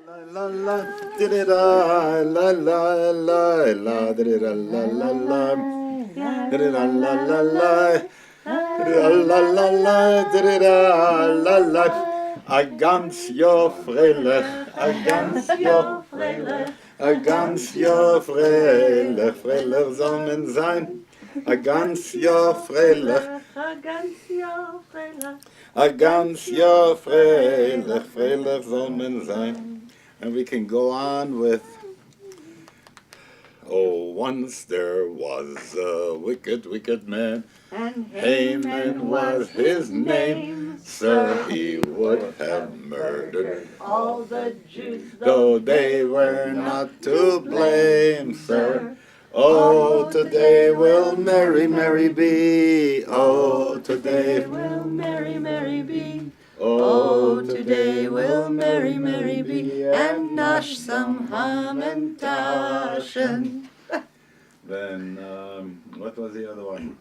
la la did it la la la la did it la la la did it la la la la la la la did it la la a ganz Jahr freilich a ganz Jahr freilich a ganz Jahr freilich freilich soll man sein a ganz Jahr freilich a ganz Jahr freilich a ganz Jahr freilich freilich soll man sein. And we can go on with, oh, once there was a wicked, wicked man, and Haman was his name. Sir, he would have murdered all the Jews, though they were not to blame, sir. Oh, today will merry, merry be. Oh, today will merry, merry be. Oh, today will merry, merry be, and nash some ham and taschen. Then, what was the other one?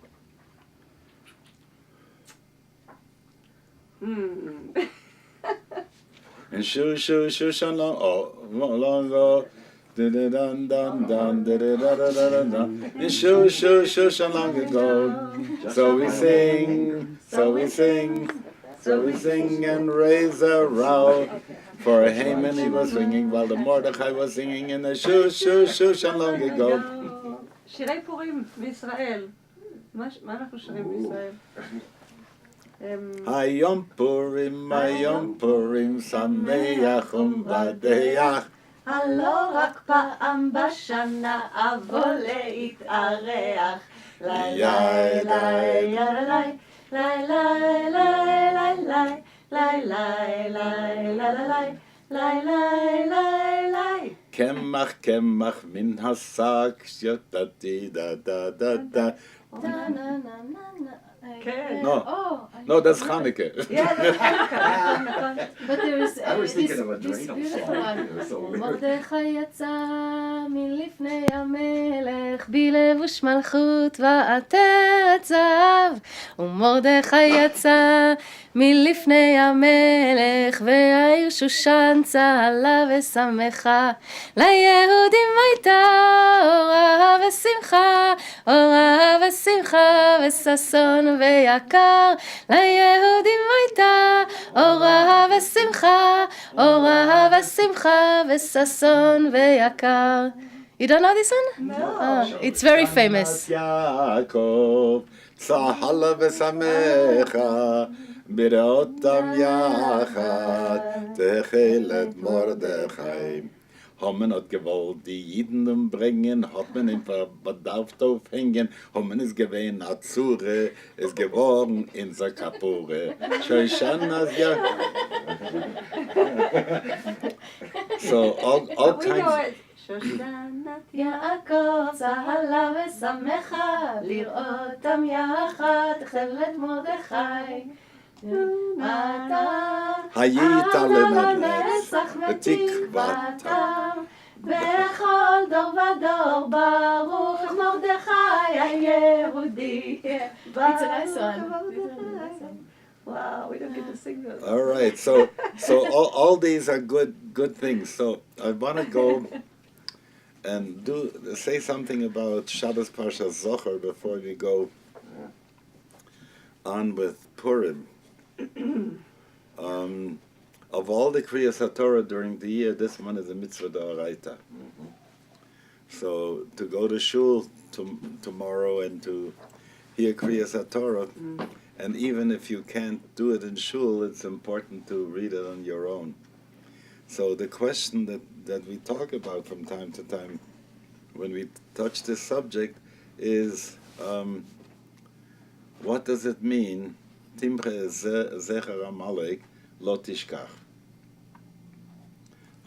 And shoo, shoo, shoo, shalom, oh, long ago. Dun dun dun dun. And shoo, shoo, shoo, long ago. So we sing, so we sing. So we sing and raise a row. For Haman he was singing while the Mordechai was singing in the shoo shoo shoo long ago. שירי פורים בישראל. מה אנחנו שרים בישראל? Hayom Purim, Sameach U'Vadeach. הלא רק פעם בשנה אבוא להתארח. לי לי לי לי Lai lai lai lai lai lai lai lai lai lai lai lai lai Kemach min hasak yotati da da da da. No, that's Hanukkah. Yeah, that's Hanukkah. But there is I was thinking of a this dreidel beautiful song. one. It was so weird. מרדכי יצא מלפני המלך בלבוש מלכות ועטרת זהב ומרדכי יצא מלפני המלך והעיר שושן צהלה ושמחה ליהודים הייתה אורה ושמחה אורה ושמחה וששון ויקר ליהודים הייתה אורה ושמחה אורה ושמחה וששון ויקר. You don't know this one? No. It's very famous. Yaakov, Tzahala v'samecha, b'reotam yachad, techelet Mordechai. Haben man hat gewollt die Jiden umbringen, hat man ihn bedarft aufhängen, haben man es gewähnt, Azure, es geworden in Zakapure. Shoishan Nadya. So all kinds. שושנת יעקב צהלה ושמחה לראותם יחד תכלת מרדכי היית לנצח ותקוותם בכל דור ודור ברוך מרדכי היהודי. It's a nice one. Wow, we don't get to sing those. All right, so all these are good things. So I want to go and say something about Shabbos Parsha Zohar before we go on with Purim. Of all the Kriyas HaTorah during the year, this one is a mitzvah d'oraita. So to go to shul tomorrow and to hear Kriyas HaTorah, and even if you can't do it in shul, it's important to read it on your own. So the question that we talk about from time to time when we touch this subject is, what does it mean, Timche Zecher Amalek Lo Tishkach?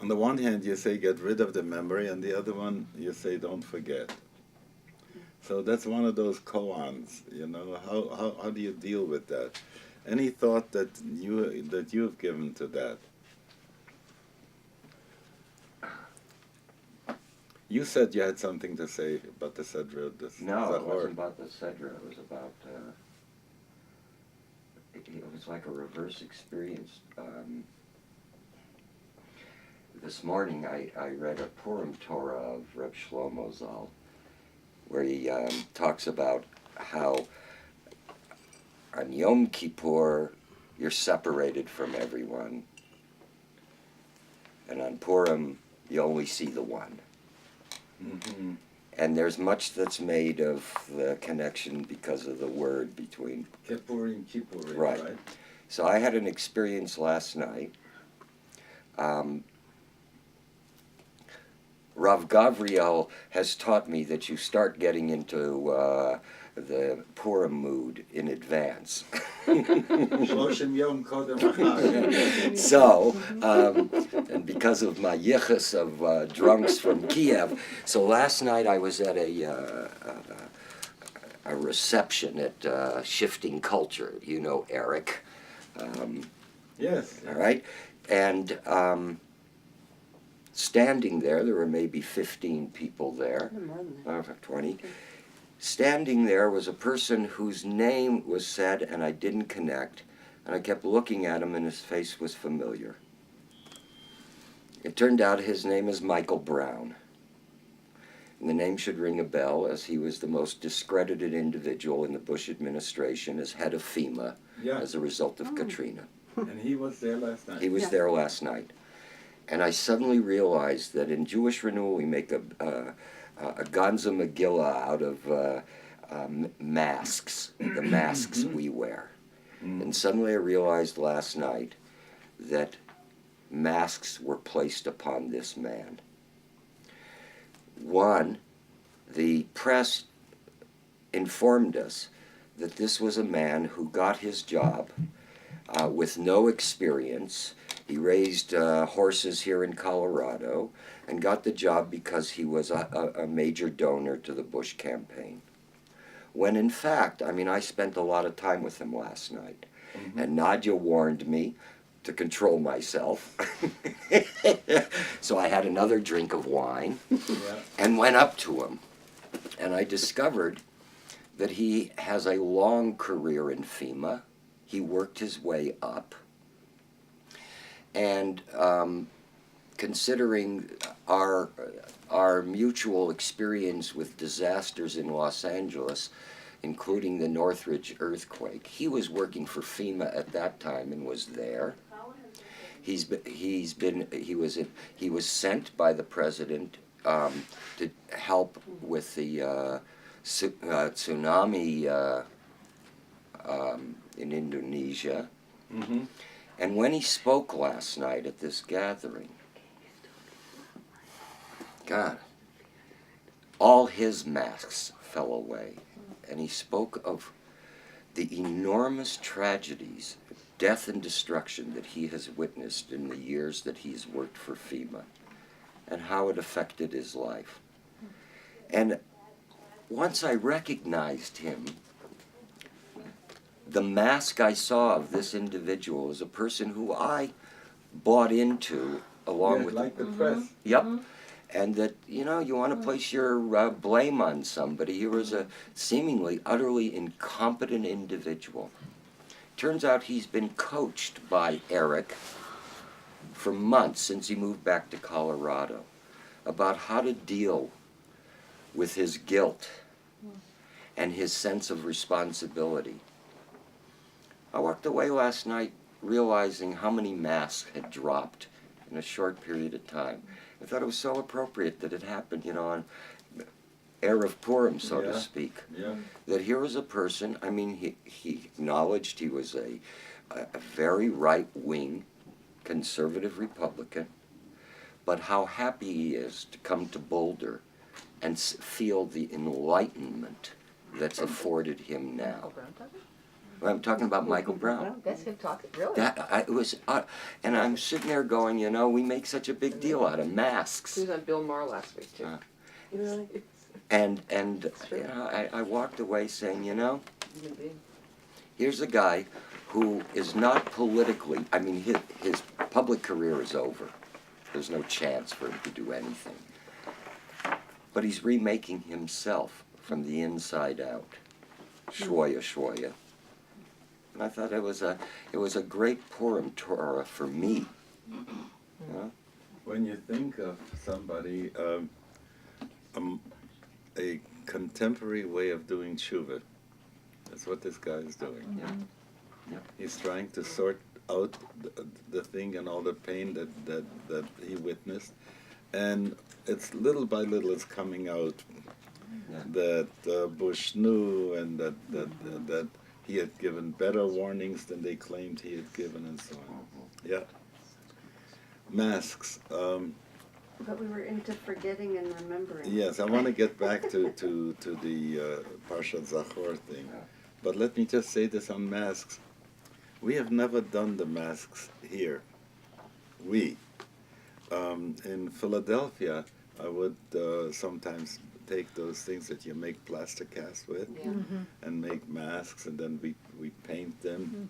On the one hand, you say get rid of the memory, and the other one, you say don't forget. So that's one of those koans, you know. How do you deal with that? Any thought that you've given to that? You said you had something to say about the Sedra. No, it wasn't about the Sedra. It was about, it was like a reverse experience. this morning I read a Purim Torah of Reb Shlomo Zal, where he talks about how on Yom Kippur you're separated from everyone, and on Purim you only see the one. Mm-hmm. And there's much that's made of the connection because of the word between. Kippurim, Kippurim, Right. right? So I had an experience last night. Rav Gavriel has taught me that you start getting into the Purim mood in advance. Shloshim Yom Kodem Chag. So, and because of my yichus of drunks from Kiev, so last night I was at a reception at Shifting Culture. You know Eric. Yes. All right, and standing there were maybe 15 people there, 20. Standing there was a person whose name was said and I didn't connect, and I kept looking at him and his face was familiar. It turned out his name is Michael Brown. And the name should ring a bell, as he was the most discredited individual in the Bush administration as head of FEMA as a result of Katrina. And he was there last night. He was there last night. And I suddenly realized that in Jewish Renewal we make a Gonza Megillah out of masks, the masks we wear. And suddenly I realized last night that masks were placed upon this man. One, the press informed us that this was a man who got his job with no experience. He raised horses here in Colorado and got the job because he was a major donor to the Bush campaign. When in fact, I mean, I spent a lot of time with him last night. And Nadya warned me to control myself. So I had another drink of wine and went up to him. And I discovered that he has a long career in FEMA. He worked his way up. And considering our mutual experience with disasters in Los Angeles, including the Northridge earthquake, he was working for FEMA at that time and was there. He was sent by the president to help with the tsunami in Indonesia. And when he spoke last night at this gathering, God, all his masks fell away. And he spoke of the enormous tragedies, death and destruction that he has witnessed in the years that he's worked for FEMA and how it affected his life. And once I recognized him, the mask I saw of this individual is a person who I bought into along with like the press. Yep. And that, you know, you want to place your blame on somebody. He was a seemingly utterly incompetent individual. Turns out he's been coached by Eric for months since he moved back to Colorado about how to deal with his guilt and his sense of responsibility. I walked away last night realizing how many masks had dropped in a short period of time. I thought it was so appropriate that it happened, you know, on Erev Purim, so to speak. That here was a person, I mean, he acknowledged he was a very right-wing conservative Republican, but how happy he is to come to Boulder and feel the enlightenment that's afforded him now. I'm talking about Michael Brown. That's him talking, really? It was, and I'm sitting there going, you know, we make such a big deal out of masks. He was on Bill Maher last week, too. Really? And you know, I walked away saying, you know, here's a guy who is not politically, I mean, his public career is over. There's no chance for him to do anything. But he's remaking himself from the inside out. Shwoya, shwoya. And I thought it was a great Purim Torah for me. You know? when you think of somebody, a contemporary way of doing tshuva, that's what this guy is doing. Yeah. Yeah. He's trying to sort out the thing and all the pain that he witnessed, and it's little by little it's coming out Yeah. that Bush knew, and that he had given better warnings than they claimed he had given, and so on. Yeah. Masks. But we were into forgetting and remembering. Yes, I want to get back to the Parshat Zachor thing. But let me just say this on masks. We have never done the masks here. In Philadelphia, I would sometimes take those things that you make plaster cast with and make masks, and then we paint them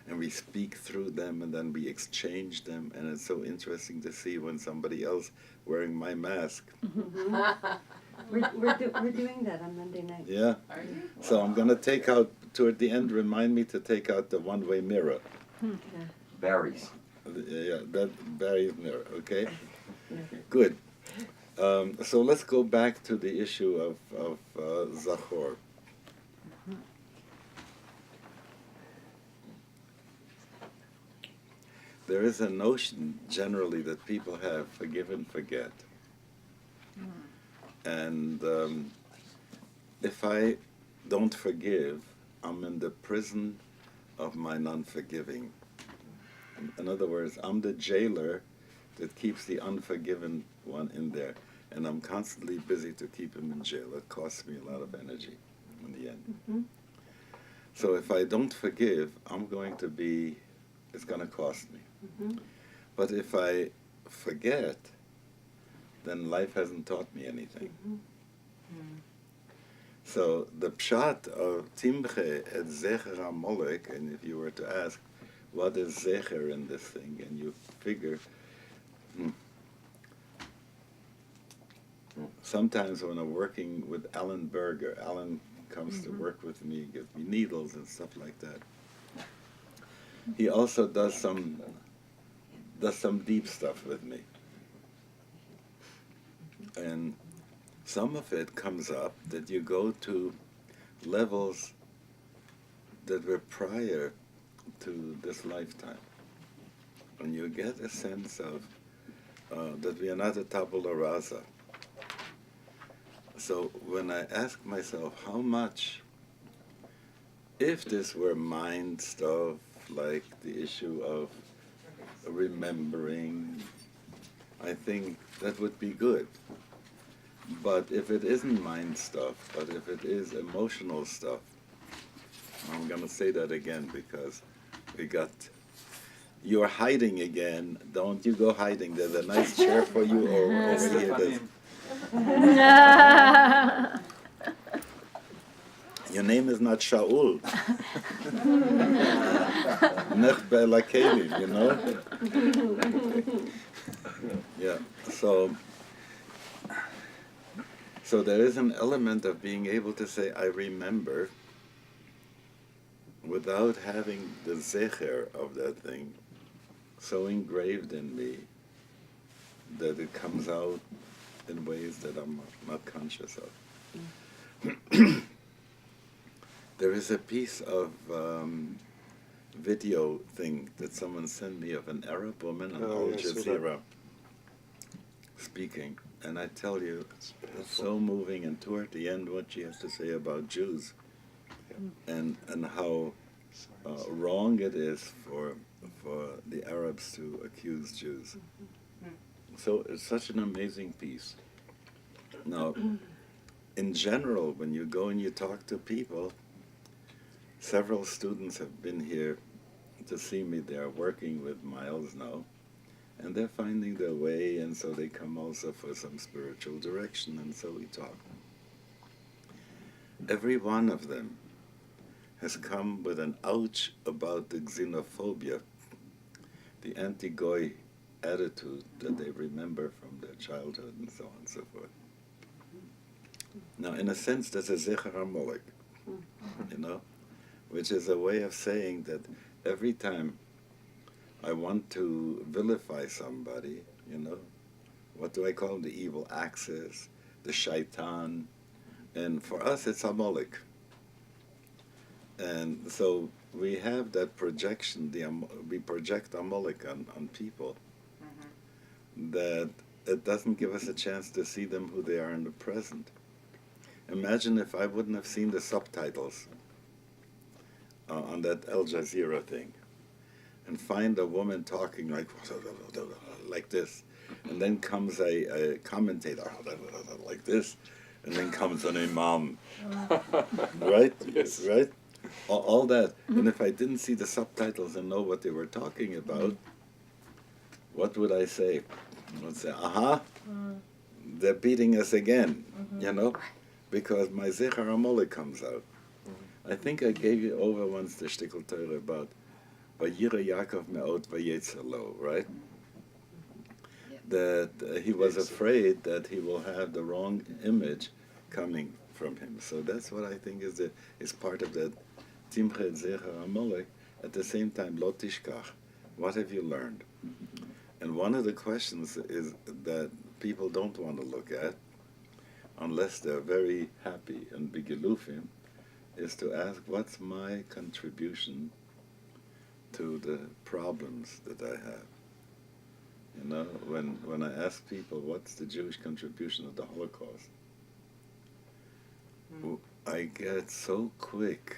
and we speak through them, and then we exchange them, and it's so interesting to see when somebody else wearing my mask. We're doing that on Monday night. Yeah. So I'm going to take out, toward the end, remind me to take out the one-way mirror. Berries. Yeah, that Barry's mirror, okay? Good. So let's go back to the issue of Zachor. There is a notion generally that people have forgive and forget. And if I don't forgive, I'm in the prison of my non-forgiving. In other words, I'm the jailer that keeps the unforgiven one in there, and I'm constantly busy to keep him in jail. It costs me a lot of energy in the end. So if I don't forgive, it's going to cost me. But if I forget, then life hasn't taught me anything. So the pshat of Timche et Zecher HaMolek, and if you were to ask, what is Zecher in this thing, and you figure, sometimes when I'm working with Alan Berger, Alan comes to work with me, gives me needles and stuff like that. He also does some deep stuff with me. And some of it comes up that you go to levels that were prior to this lifetime. And you get a sense of that we are not a tabula rasa. So when I ask myself how much, if this were mind stuff, like the issue of remembering, I think that would be good. But if it isn't mind stuff, but if it is emotional stuff, I'm going to say that again because you're hiding again. Don't you go hiding. There's a nice chair for you over here. Your name is not Shaul. Nech Be'elakelim, you know? Yeah, so there is an element of being able to say, I remember, without having the zecher of that thing so engraved in me that it comes out in ways that I'm not conscious of. There is a piece of video thing that someone sent me of an Arab woman on Al Jazeera speaking, and I tell you, it's so moving, and toward the end what she has to say about Jews and how wrong it is for the Arabs to accuse Jews. So it's such an amazing piece. Now, in general, when you go and you talk to people, several students have been here to see me. They are working with Miles now, and they're finding their way, and so they come also for some spiritual direction, and so we talk. Every one of them has come with an ouch about the xenophobia, the anti-Goy attitude that they remember from their childhood, and so on and so forth. Now, in a sense, that's a Zecher HaMolek, you know, which is a way of saying that every time I want to vilify somebody, you know, what do I call them? The evil axis, the shaitan. And for us, it's Amalek. And so we have that projection, we project Amalek on people, that it doesn't give us a chance to see them who they are in the present. Imagine if I wouldn't have seen the subtitles on that Al Jazeera thing, and find a woman talking like this, and then comes a commentator like this, and then comes an imam, right? Yes. Right? All that. And if I didn't see the subtitles and know what they were talking about, what would I say? I would say, aha, they're beating us again, you know, because my Zecher Amalek comes out. I think I gave you over once the shtickle Torah about Vayira Yaakov me'ot vayetzer lo, right? That he was afraid that he will have the wrong image coming from him. So that's what I think is part of that Timche Zecher Amalek. At the same time, lo tishkach, what have you learned? And one of the questions is that people don't want to look at, unless they're very happy and bigilufim, is to ask, what's my contribution to the problems that I have? You know, when I ask people, what's the Jewish contribution of the Holocaust? I get so quick,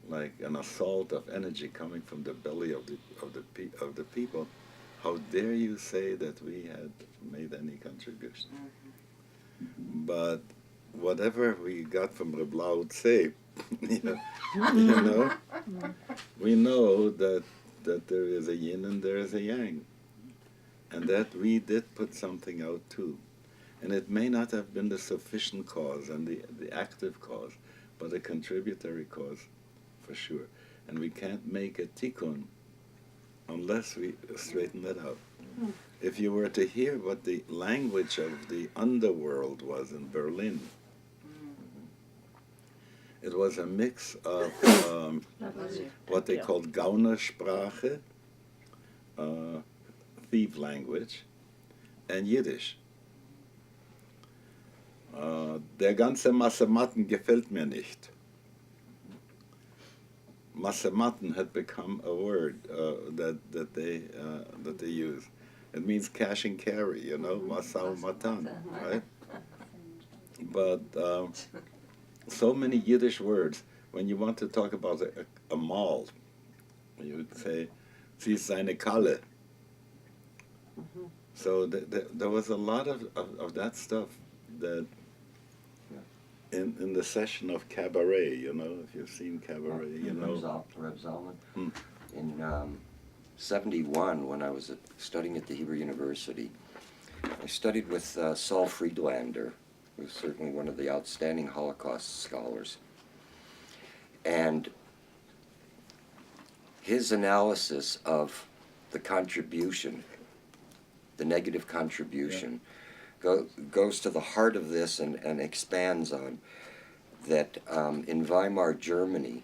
like an assault of energy coming from the belly of the people. How dare you say that we had made any contribution? But whatever we got from Reb Laud say, you know, we know that there is a yin and there is a yang, and that we did put something out too. And it may not have been the sufficient cause and the active cause, but a contributory cause for sure. And we can't make a tikkun unless we straighten that out. If you were to hear what the language of the underworld was in Berlin, it was a mix of what they called Gaunersprache, thief language, and Yiddish. Der ganze Mathematen gefällt mir nicht. Mathematen had become a word that they use. It means cash and carry, you know, masau matan, right? But so many Yiddish words. When you want to talk about a mall, you would say, "Sie ist seine Kalle." So there was a lot of that stuff that in the session of cabaret, you know, if you've seen cabaret, you know. Rabbi Zalman. In 71, when I was studying at the Hebrew University, I studied with Saul Friedlander, who was certainly one of the outstanding Holocaust scholars. And his analysis of the contribution, the negative contribution, goes to the heart of this and expands on that in Weimar, Germany,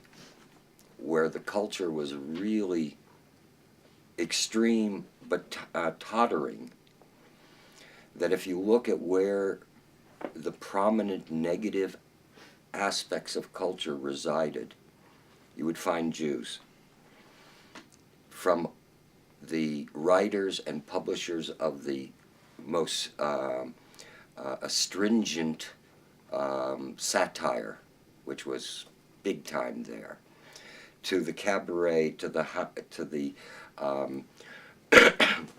where the culture was really extreme but tottering, that if you look at where the prominent negative aspects of culture resided, you would find Jews. From the writers and publishers of the most astringent satire, which was big time there, to the cabaret, to the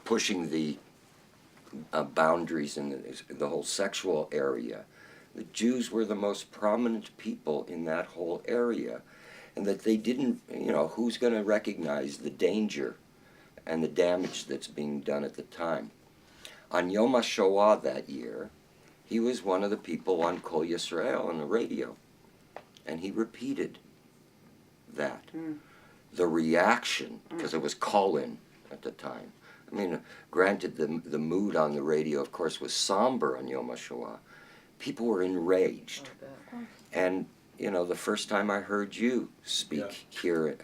pushing the boundaries in the whole sexual area. The Jews were the most prominent people in that whole area, and that they didn't, you know, who's going to recognize the danger and the damage that's being done at the time. On Yom HaShoah that year, he was one of the people on Kol Yisrael on the radio, and he repeated that. The reaction, because it was call-in at the time. I mean, granted, the mood on the radio, of course, was somber on Yom HaShoah. People were enraged. And, you know, the first time I heard you speak here,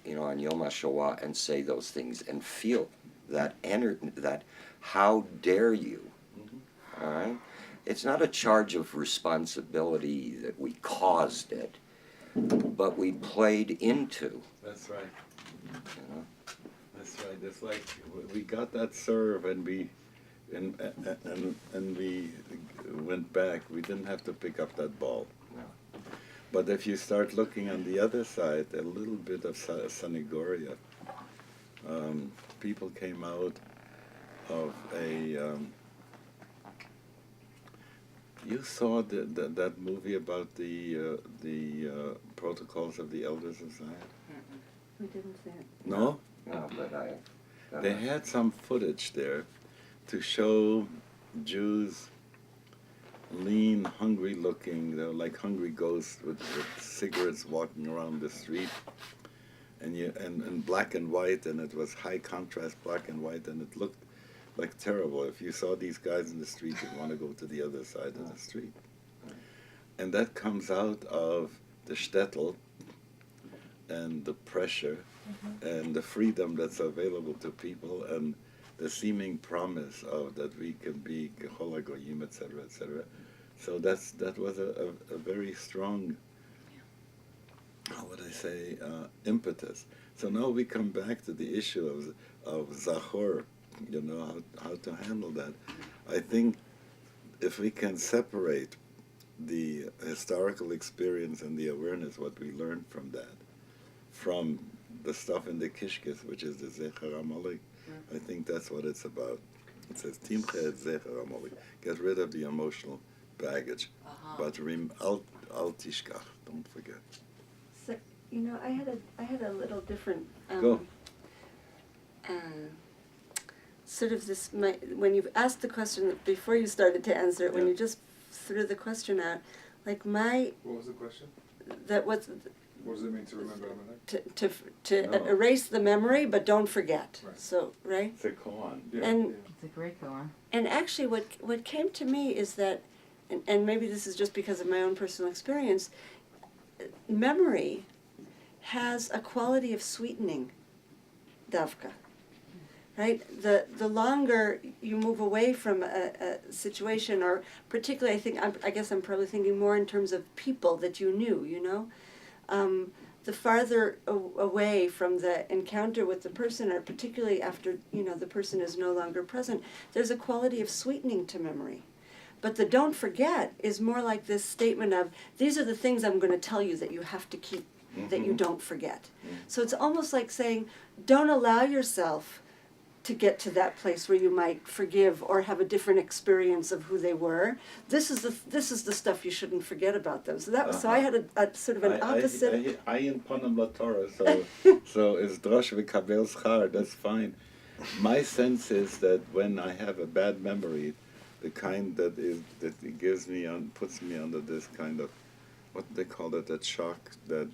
you know, on Yom HaShoah and say those things and feel that how dare you? All right? It's not a charge of responsibility that we caused it, but we played into. That's right. You know? That's right. It's like we got that serve and we went back. We didn't have to pick up that ball. No. But if you start looking on the other side, a little bit of Sanigoria, people came out of a. You saw that movie about the protocols of the elders of Zion? We didn't see it. No? No, but They had some footage there to show Jews lean, hungry-looking, they're like hungry ghosts with cigarettes walking around the street, and black and white, and it was high contrast black and white, and it looked like terrible. If you saw these guys in the street, you'd want to go to the other side of the street. And that comes out of the shtetl and the pressure and the freedom that's available to people and the seeming promise of that we can be Kehol HaGoyim, etc., etc. So that was a very strong, how would I say, impetus. So now we come back to the issue of Zachor, you know, how to handle that. I think if we can separate the historical experience and the awareness, what we learned from that, from the stuff in the Kishkis, which is the Zecher HaMolech, I think that's what it's about. It says, Timche et Zecher HaMolech. Get rid of the emotional baggage. But al tishkach, don't forget. So, you know, I had a little different Go. Sort of this, when you've asked the question before you started to answer it, when Yeah. you just threw the question out, like What was the question? that was What does it mean to remember Amalek? to No. erase the memory, but don't forget. Right. So, right? It's a koan. Yeah, And- yeah. It's a great koan. And actually what came to me is that, and maybe this is just because of my own personal experience, memory has a quality of sweetening, davka. Right? The longer you move away from a situation, or particularly I guess I'm probably thinking more in terms of people that you knew, you know? The farther away from the encounter with the person, or particularly after, you know, the person is no longer present, there's a quality of sweetening to memory. But the don't forget is more like this statement of, these are the things I'm going to tell you that you have to keep, that you don't forget. So it's almost like saying, don't allow yourself to get to that place where you might forgive or have a different experience of who they were. This is the stuff you shouldn't forget about them. So that was so I had a sort of an opposite. I in Panam La Torah, so is drosh v'kabel schar. That's fine. My sense is that when I have a bad memory, the kind that it gives me puts me under this kind of, what they call it, that shock, that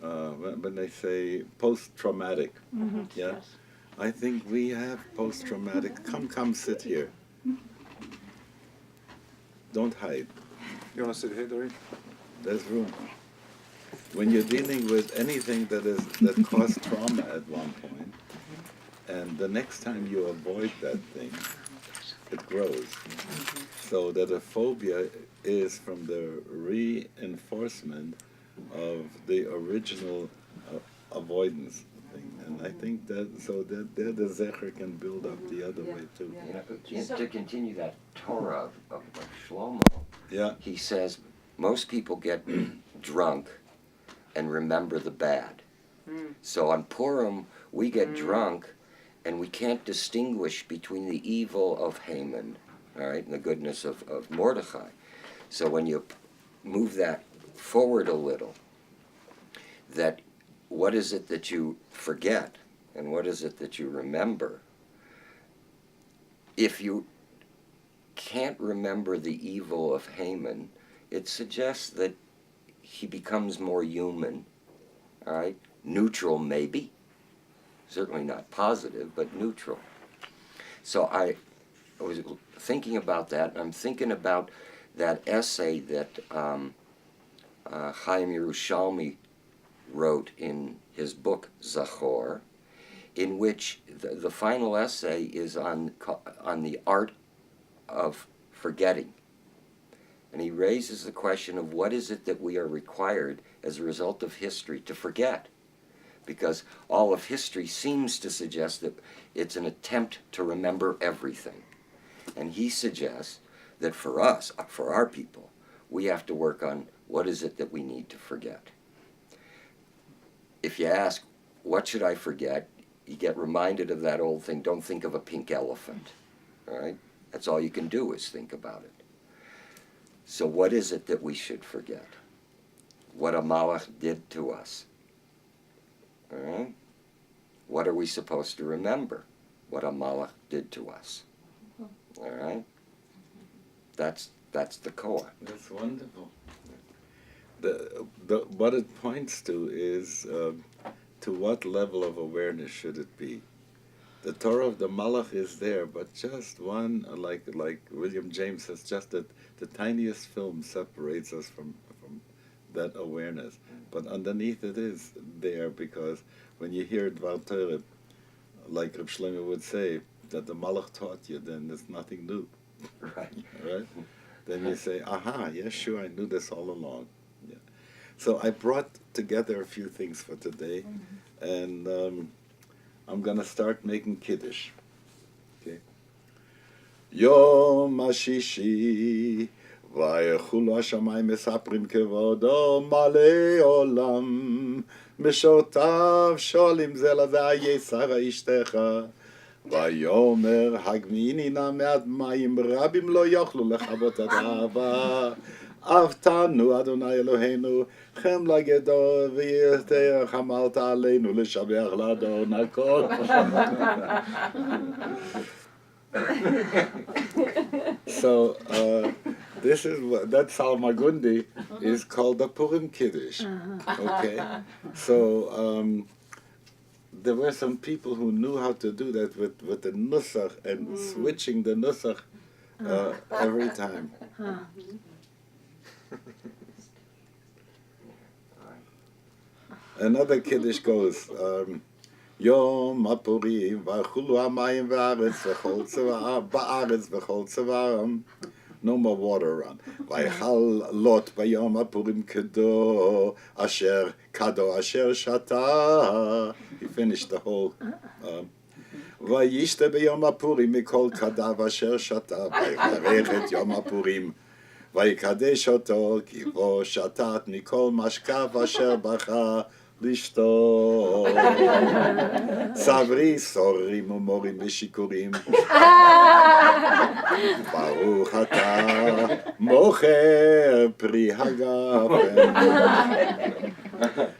when they say post-traumatic, yeah. Yes. I think we have post-traumatic. Come, sit here. Don't hide. You want to sit here, Dory? There's room. When you're dealing with anything that caused trauma at one point, and the next time you avoid that thing, it grows. So that a phobia is from the reinforcement of the original avoidance thing. And I think that, so that there the Zecher can build up the other way too. You know, to continue that Torah of Shlomo, Yeah. he says most people get drunk and remember the bad. So on Purim, we get drunk and we can't distinguish between the evil of Haman, all right, and the goodness of Mordechai. So when you move that forward a little, that what is it that you forget and what is it that you remember? If you can't remember the evil of Haman, it suggests that he becomes more human, all right? Neutral, maybe. Certainly not positive, but neutral. So I was thinking about that, and I'm thinking about that essay that Chaim Yerushalmi wrote in his book, Zachor. in which the final essay is on the art of forgetting. And he raises the question of what is it that we are required as a result of history to forget? Because all of history seems to suggest that it's an attempt to remember everything. And he suggests that for us, for our people, we have to work on what is it that we need to forget. If you ask, what should I forget? You get reminded of that old thing, don't think of a pink elephant, all right? That's all you can do is think about it. So what is it that we should forget? What a malach did to us, all right? What are we supposed to remember? What a malach did to us, all right? That's the core. That's wonderful. What it points to is to what level of awareness should it be? The Torah of the Malach is there, but just one, like William James says, just that the tiniest film separates us from that awareness. But underneath it is there, because when you hear Dvar Torah, like Reb Shlomo would say, that the Malach taught you, then there's nothing new. Right. Right? Then you say, aha, yes, sure, I knew this all along. Yeah. So I brought together a few things for today, and I'm going to start making Kiddush. Okay? Yom HaShishi, ויחולו השמיים מספרים כבודו מלא עולם, משורתיו שואלים זה לזה איה שרה אשתך. ויאמר הגמיני נא מעט מים רבים לא יוכלו לכבות את האהבה. אהבתנו אדוני אלוהינו חמלה גדול ויותר חמלת עלינו לשבח לאדון הכל. So this is what that Salmagundi is called the Purim Kiddush. Okay, so there were some people who knew how to do that with the nusach and switching the nusach every time. Another Kiddush goes, Yom HaPurim, v'chulu hamayim v'aretz v'chol tzava'am, ba'aretz v'chol tzava'am. No more water around. V'ychal Lot b'yom HaPurim kado asher shata. He finished the whole. V'yishte b'yom HaPurim mikol kadav asher shata. V'yvarech et yom HaPurim. ויקדש אותו כי בו שתת מכל משכב אשר בכה לשתות. סברי סורים ומורים ושיכורים. ברוך אתה מוכר פרי הגפן.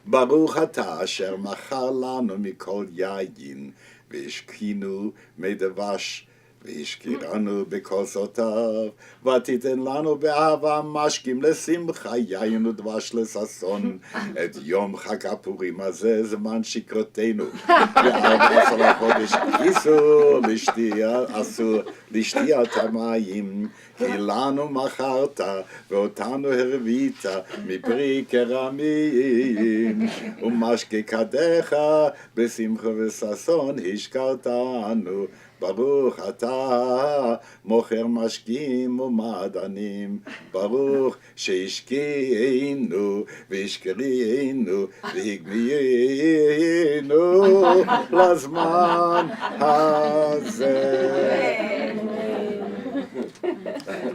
ברוך אתה אשר מכר לנו מכל יין והשקינו מדבש והשקירנו בכוסותיו, ותיתן לנו באהבה משקים לשמחה, יין ודבש לששון. את יום חג הפורים הזה זמן שכרותנו. ב14 לחודש אסור לשתיית המים, כי לנו מכרת ואותנו הרבית מפרי כרמים. ומשקי כדיך בשמחה וששון השקרתנו. ברוך אתה מוכר משקים ומעדנים, ברוך שהשקיענו והשקרינו והגמיינו לזמן הזה.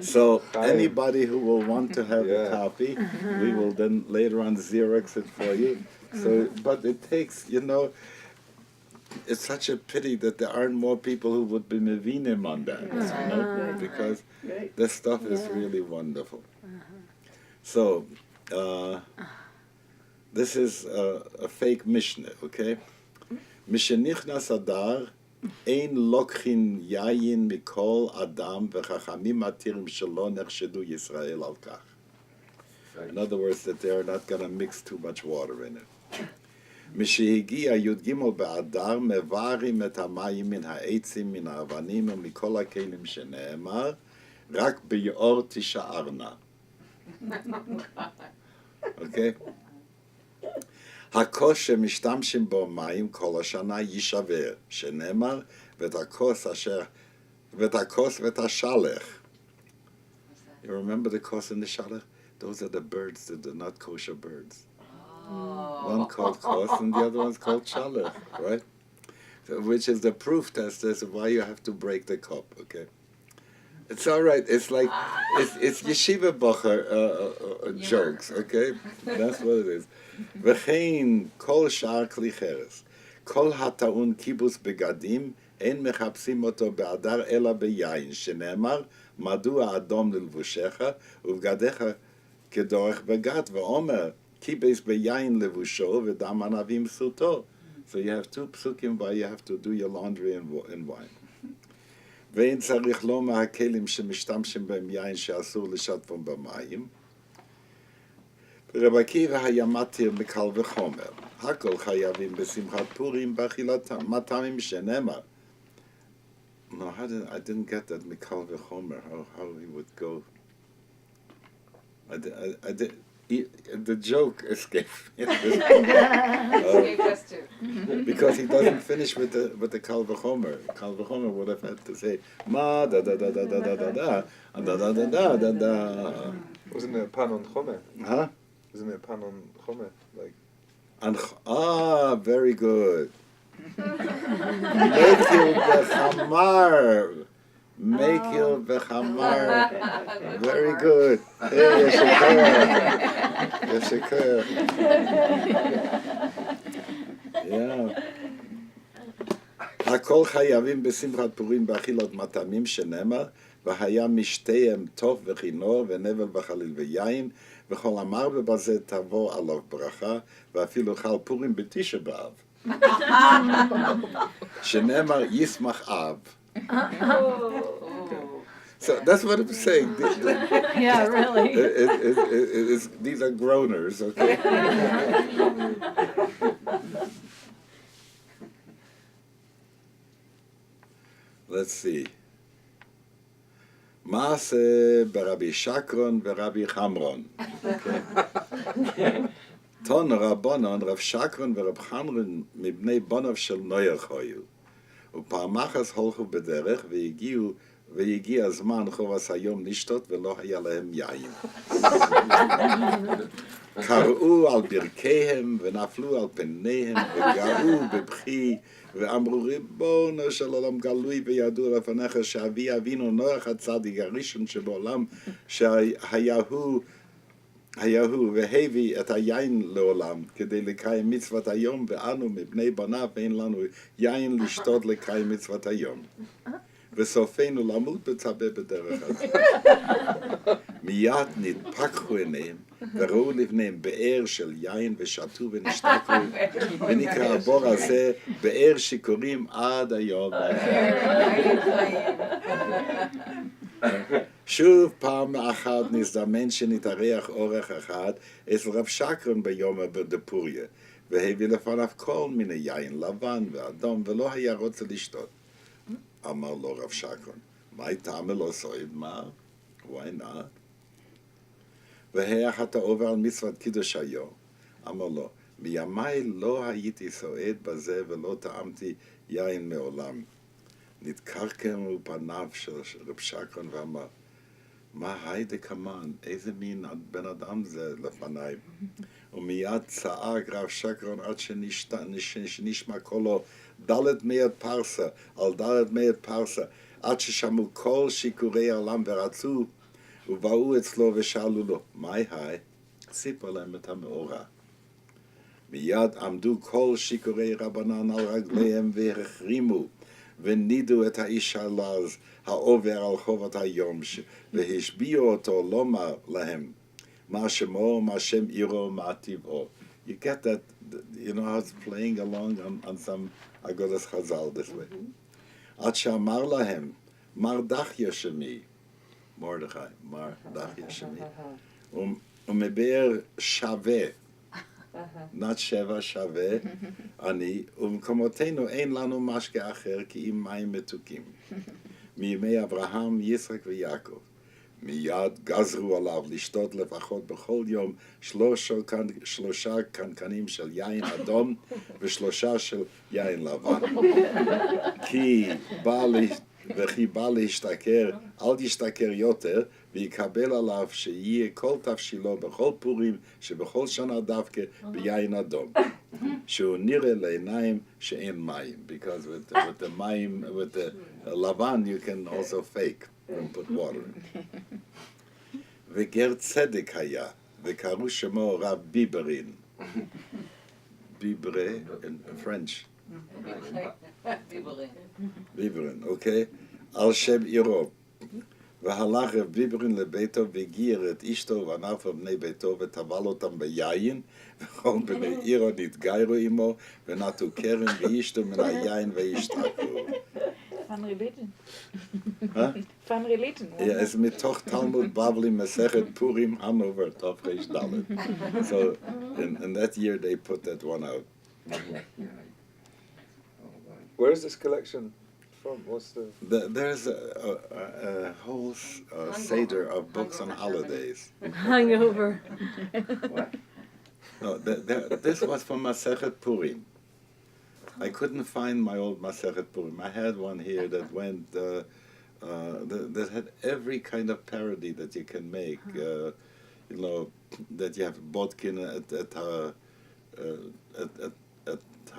So anybody who will want to have a copy, we will then later on Xerox it for you. So, but it takes, it's such a pity that there aren't more people who would be mevinim on that, because this stuff is really wonderful. So, this is a fake Mishnah, okay? Mishenichnas Adar, ein lokchin yayin mikol adam v'chachamim atirim shelo nechshedu Yisrael al kach. In other words, that they are not going to mix too much water in it. משהגיע י"ג באדר מבארים את המים מן העצים, מן האבנים ומכל הכלים שנאמר, רק ביאור תישארנה. Okay? הכוס שמשתמשים בו מים כל השנה יישבר, שנאמר, ואת הכוס ואת השלח. You remember the kos and the shalach? Those are the birds that are not kosher birds. One called kos and the other one's called shalach, right? So, which is the proof test as to why you have to break the cup, okay? It's all right. It's like, it's yeshiva bocher jokes, okay? That's what it is. וכן כל שאר כלי חרס, כל הטעון קיבוץ בגדים, אין מחפשים אותו באדר אלא ביין, שנאמר, מדוע אדום ללבושך, ובגדיך כדורך בגד, ואומר, קיבץ ביין לבושו, ודם ענבים סוטו. So you have two psukim why you have to do your laundry in wine. ואין צריך לא מהכלים שמשתמשים בהם יין שאסור לשטפם במים. רבי עקיבא היה מתיר מקל וחומר. הכל חייבים בשמחת פורים באכילת מטעמים שנאמר. No, I didn't get that Mikal v'chomer, how he would go. The joke escaped me. Escaped us too. Because he doesn't finish with the Kal v'chomer. Kal v'chomer would have had to say ma da da da da da da da da and da da da da da da. Wasn't there a pan on chomer? Huh? Wasn't there a pan on chomer? Like, And very good. Mekil v'chamar. Mekil v'chamar. Very good. Hey, Yeshikar. Yeah. הכל חייבים בשמחת פורים באכילות מטעמים שנאמר, והיה משתיהם טוב וכינור ונבל וחליל ויין, וכל אמר ובזה תבוא עליו ברכה, ואפילו חל פורים בתשע באב. שנאמר ישמח אב. So that's what I'm saying. Yeah, really. These are groaners, okay? Let's see. מעשה ברבי שקרון ורבי חמרון. תון רבונון, רב שקרון ורב חמרון מבני בוניו של נויח היו. ופעם אחת הולכו בדרך והגיע הזמן חובס היום לשתות ולא היה להם יין. קראו על ברכיהם ונפלו על פניהם וגאו בבכי ואמרו ריבונו של עולם גלוי וידוע לפניך שאבי אבינו נוח הצדיק הראשון שבעולם שהיה הוא והביא את היין לעולם כדי לקיים מצוות היום ואנו מבני בניו אין לנו יין לשתות לקיים מצוות היום. וסופנו למות בצבה בדרך הזאת. מיד נתפקחו עיניהם וראו לבניהם באר של יין ושתו ונשתקו ונקרא הבור הזה באר שיכורים עד היום. שוב פעם אחת נזדמן שנתארח אורח אחד אצל רב שקרון ביום דפוריה והביא לפניו כל מיני יין לבן ואדום ולא היה רוצה לשתות. אמר לו רב שקרון, מה טעם לא סועד מה? Why not? והיח אתה עובר על מצוות קידוש היום. אמר לו, מימיי לא הייתי סועד בזה ולא טעמתי יין מעולם. נתקרקם פניו של רב שקרון ואמר, מה היידה כמן, איזה מין בן אדם זה לפניי? ומיד צעק רב שקרון עד שנשמע קולו דלת מאת פרסה, על דלת מאת פרסה, עד ששמעו כל שיכורי העולם ורצו, ובאו אצלו ושאלו לו, מהי היי? סיפר להם את המאורע. מיד עמדו כל שיכורי רבנן על רגליהם והחרימו, ונידו את האיש הלז העובר על חובת היום, והשביעו אותו לומר להם, מה שמו, מה שם עירו, מה טבעו. You get that, you know how it's playing along on some Agodas Chazal this way. עד שאמר להם, מר דחיה שמי, מרדכי, מר דחיה שמי, ומבאר שווה, נת שבע שווה, אני, ובמקומותינו אין לנו משקה אחר כי אם מים מתוקים. מימי אברהם, יצחק ויעקב. מיד גזרו עליו לשתות לפחות בכל יום 3 קנקנים של יין אדום ו3 של יין לבן. וכי בא להשתכר, אל תשתכר יותר, ויקבל עליו שיהיה כל תבשילו בכל פורים, שבכל שנה דווקא ביין אדום. שהוא נראה לעיניים שאין מים, because with the מים, with the לבן, you can also fake and put water in. וגר צדק היה, וקראו שמו רב ביברין. ביברה, in French. ביברין, אוקיי? על שם עירו. והלך רב ביברין לביתו והגיע את אשתו ובניו ובני ביתו וטבל אותם ביין, וכל בני עירו נתגיירו עמו ונטו קרן ואשתו מן היין והשתכרו. Van religion. Van religion. אז מתוך תלמוד בבלי מסכת פורים הנובר תר"ד. So in that year they put that one out. Where is this collection from? What's the... There's a whole seder of books on holidays. Hangover. What? No, this was from Masechet Purim. I couldn't find my old Masechet Purim. I had one here that went, that had every kind of parody that you can make. You know, that you have Bodkin at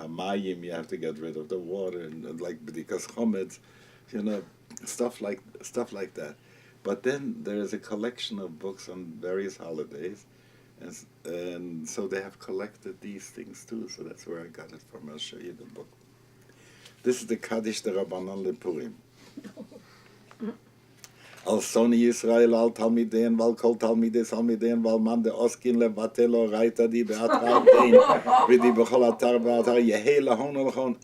Hamayim, you have to get rid of the water, and like B'dikas Chometz, you know, stuff like that. But then there is a collection of books on various holidays, and so they have collected these things too, so that's where I got it from. I'll show you the book. This is the Kaddish de Rabbanan LePurim. Al Soni Yisrael al Talmidein, val kol Talmidei Talmidein, val man de Oskin levatelo reita di beatrar dein, vidi bechol atar beatar, yehe lahon olchon,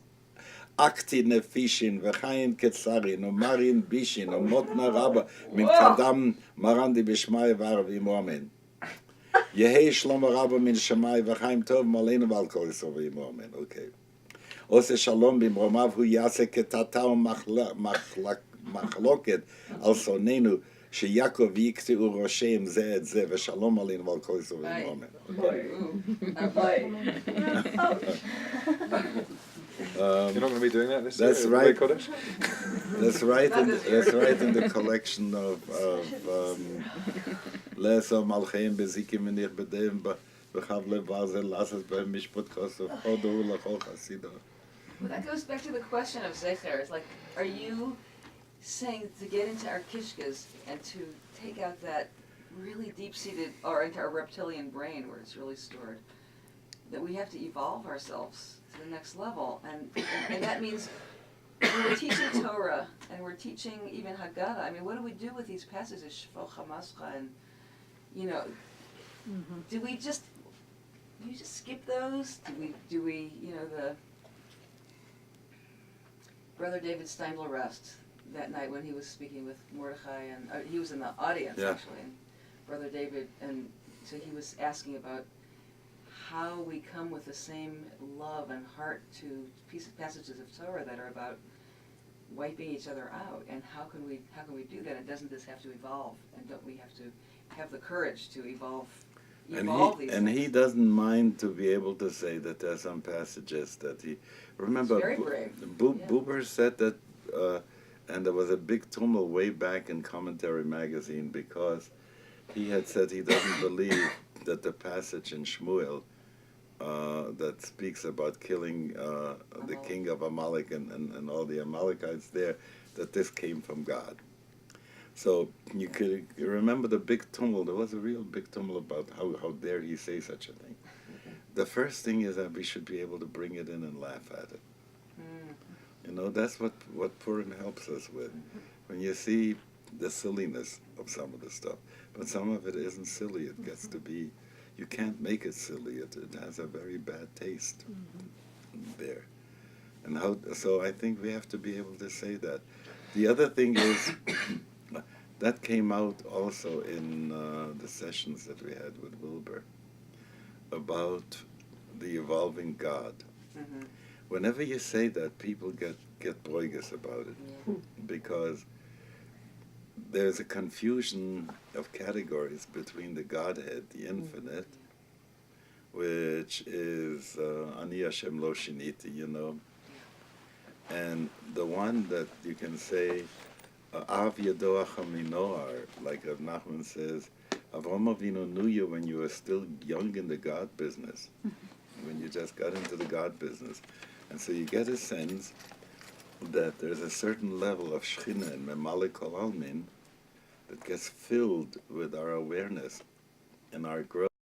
akti nefishin, vechayin ketzarin, umarin bishin, umotna rabba, min kadam marandi bishmai v'arvi amen. Yehe shlomo rabba min shemai, v'chaim tov malenu val kol yisrael v'imo amen. Okay. Ose shalom bimromav hu yase ketata מחלוקת על שונאינו שיעקב יקטעו ראשיהם זה את זה ושלום עלינו ועל כל ישראל ואמן. You're not going to be doing that this That's year? right. Kodesh? That's right in the collection of Leso Malcheim Bezikim Menich Bedeim Bechav Levazel Lasses Behem Mishpot Kosov Chodu Lachol Chasidah. Well, that goes back to the question of Zecher. It's like, are you saying to get into our kishkas and to take out that really deep-seated, or into our reptilian brain where it's really stored, that we have to evolve ourselves to the next level? And that means when we're teaching Torah and we're teaching even Haggadah, I mean, what do we do with these passages, Shvo Chamascha, and, you know, do you just skip those? Do we, you know, the Brother David Steindler-Rest, that night when he was speaking with Mordechai, and he was in the audience actually, and Brother David, and so he was asking about how we come with the same love and heart to passages of Torah that are about wiping each other out, and how can we do that? And doesn't this have to evolve? And don't we have to have the courage to evolve these And things? he doesn't mind to be able to say that there are some passages that he remember. He's very brave. Buber said that. And there was a big tumult way back in Commentary magazine because he had said he doesn't believe that the passage in Shmuel that speaks about killing the king of Amalek and all the Amalekites there, that this came from God. So you remember the big tumult. There was a real big tumult about how dare he say such a thing. The first thing is that we should be able to bring it in and laugh at it. You know, that's what Purim helps us with. When you see the silliness of some of the stuff. But some of it isn't silly. It gets to be, you can't make it silly. It has a very bad taste there. And so I think we have to be able to say that. The other thing is, that came out also in the sessions that we had with Wilbur about the evolving God. Whenever you say that, people get broigus about it, because there's a confusion of categories between the Godhead, the infinite, which is Ani Hashem Lo Shiniti, you know, and the one that you can say, Av Yadoach HaMinoar, like Rav Nachman says, Avraham Avinu knew you when you were still young in the God business, when you just got into the God business. And so you get a sense that there's a certain level of Shechina and Memalik Kol Almin that gets filled with our awareness and our growth.